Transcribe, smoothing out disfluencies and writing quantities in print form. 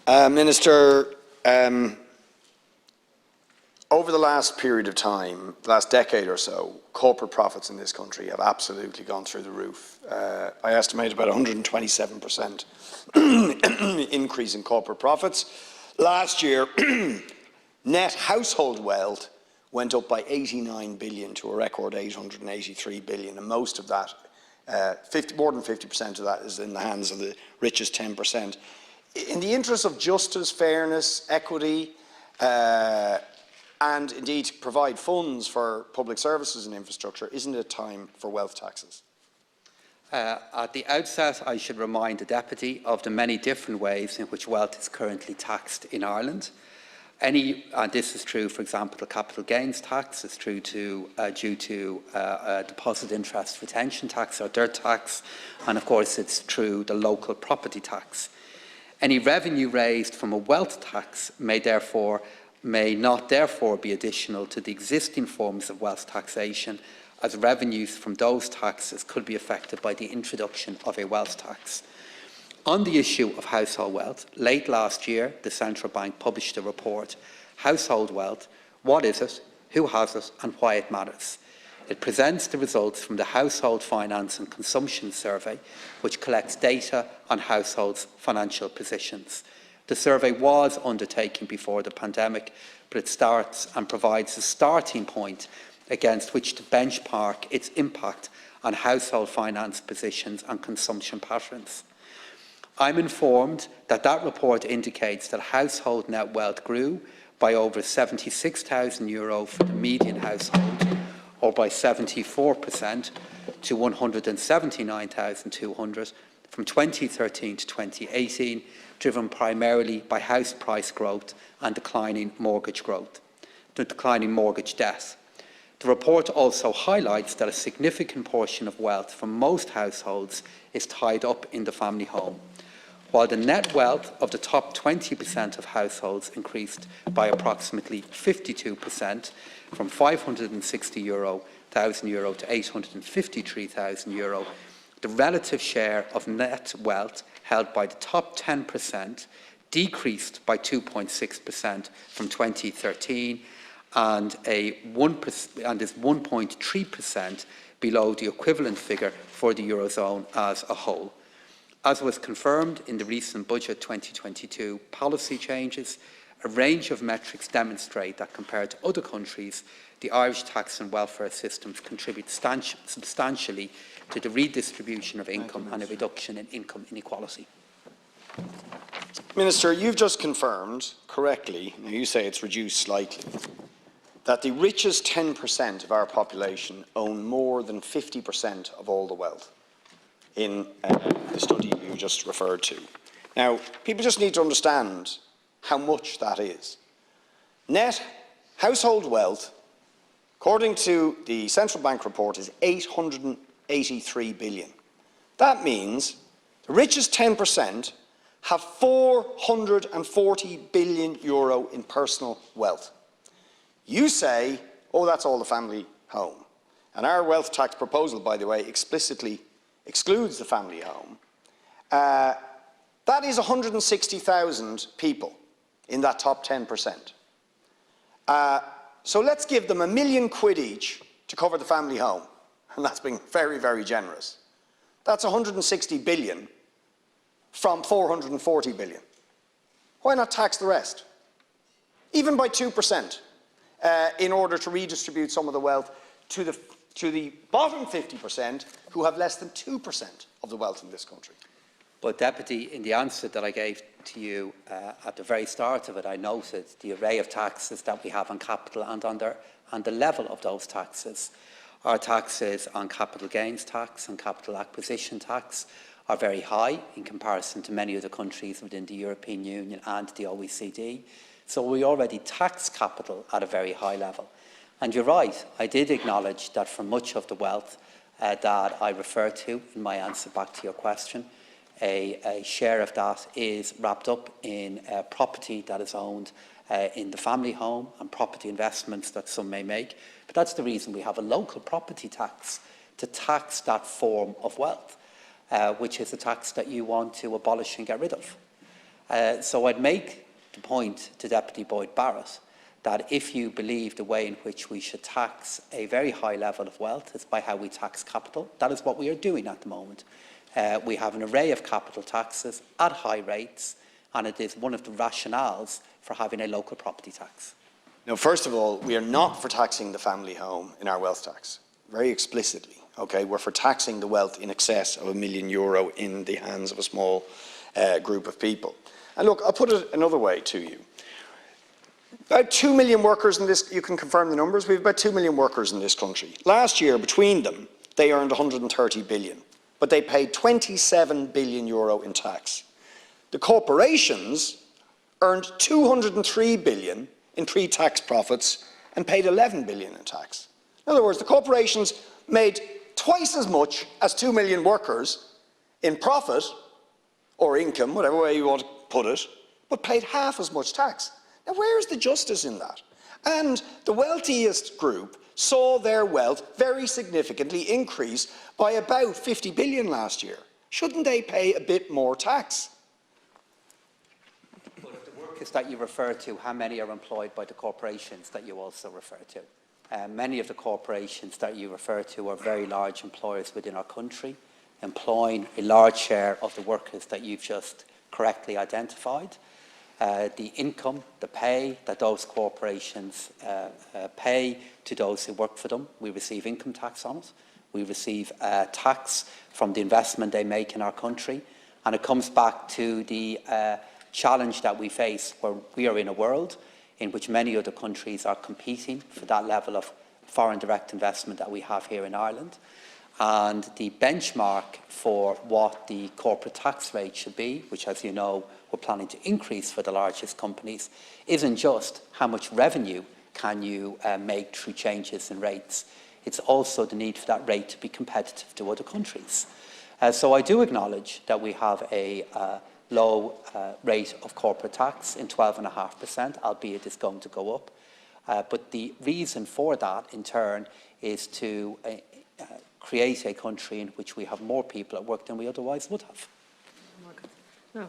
Minister, over the last period of time, last decade or so, corporate profits in this country have absolutely gone through the roof. I estimate about 127% increase in corporate profits. Last year, net household wealth went up by 89 billion to a record 883 billion, and most of that, more than 50% of that, is in the hands of the richest 10%. In the interest of justice, fairness, equity, and indeed to provide funds for public services and infrastructure, isn't it time for wealth taxes? At the outset, I should remind the Deputy of the many different ways in which wealth is currently taxed in Ireland. And this is true, for example, the capital gains tax is true due to deposit interest retention tax or DIRT tax, and of course it's true the local property tax. Any revenue raised from a wealth tax may not therefore be additional to the existing forms of wealth taxation, as revenues from those taxes could be affected by the introduction of a wealth tax. On the issue of household wealth, late last year, the Central Bank published a report, Household Wealth, What is it, Who has it, and Why it Matters. It presents the results from the Household Finance and Consumption Survey, which collects data on households' financial positions. The survey was undertaken before the pandemic, but it starts and provides a starting point against which to benchmark its impact on household finance positions and consumption patterns. I'm informed that that report indicates that household net wealth grew by over €76,000 for the median household, or by 74% to €179,200 from 2013 to 2018, driven primarily by house price growth and declining mortgage debt. The report also highlights that a significant portion of wealth from most households is tied up in the family home. While the net wealth of the top 20% of households increased by approximately 52%, from €560,000 to €853,000, the relative share of net wealth held by the top 10% decreased by 2.6% from 2013 and is 1.3% below the equivalent figure for the Eurozone as a whole. As was confirmed in the recent Budget 2022 policy changes, a range of metrics demonstrate that compared to other countries, the Irish tax and welfare systems contribute substantially to the redistribution of income and a reduction in income inequality. Minister, you've just confirmed correctly, now you say it's reduced slightly, that the richest 10% of our population own more than 50% of all the wealth in the study you just referred to. Now, people just need to understand how much that is. Net household wealth, according to the Central Bank report, is 883 billion. That means the richest 10% have 440 billion euro in personal wealth. You say, oh, that's all the family home. And our wealth tax proposal, by the way, explicitly excludes the family home. That is 160,000 people in that top 10%. So let's give them £1 million each to cover the family home. And that's been very, very generous. That's 160 billion from 440 billion. Why not tax the rest? Even by 2%, in order to redistribute some of the wealth to the bottom 50% who have less than 2% of the wealth in this country. But, Deputy, in the answer that I gave to you at the very start of it, I noted the array of taxes that we have on capital and the level of those taxes. Our taxes on capital gains tax and capital acquisition tax are very high in comparison to many other countries within the European Union and the OECD. So we already tax capital at a very high level. And you're right, I did acknowledge that for much of the wealth that I referred to in my answer back to your question, a share of that is wrapped up in property that is owned in the family home and property investments that some may make. But that's the reason we have a local property tax, to tax that form of wealth, which is a tax that you want to abolish and get rid of. So I'd make the point to Deputy Boyd Barrett that if you believe the way in which we should tax a very high level of wealth is by how we tax capital, that is what we are doing at the moment. We have an array of capital taxes at high rates, and it is one of the rationales for having a local property tax. Now, first of all, we are not for taxing the family home in our wealth tax, very explicitly. Okay, we're for taxing the wealth in excess of €1 million in the hands of a small group of people. And look, I'll put it another way to you. About 2 million workers in this, you can confirm the numbers, we have about 2 million workers in this country. Last year, between them, they earned 130 billion, but they paid 27 billion euro in tax. The corporations earned 203 billion in pre-tax profits and paid 11 billion in tax. In other words, the corporations made twice as much as 2 million workers in profit or income, whatever way you want to put it, but paid half as much tax. Now, where is the justice in that? And the wealthiest group saw their wealth very significantly increase by about 50 billion last year. Shouldn't they pay a bit more tax? But if the workers that you refer to, how many are employed by the corporations that you also refer to? Many of the corporations that you refer to are very large employers within our country, employing a large share of the workers that you've just correctly identified. The income, the pay that those corporations pay to those who work for them, we receive income tax on it. We receive tax from the investment they make in our country. And it comes back to the challenge that we face, where we are in a world in which many other countries are competing for that level of foreign direct investment that we have here in Ireland. And the benchmark for what the corporate tax rate should be, which, as you know, we're planning to increase for the largest companies, isn't just how much revenue can you make through changes in rates. It's also the need for that rate to be competitive to other countries. So I do acknowledge that we have a low rate of corporate tax in 12.5%, albeit it's going to go up. But the reason for that, in turn, is to create a country in which we have more people at work than we otherwise would have. No,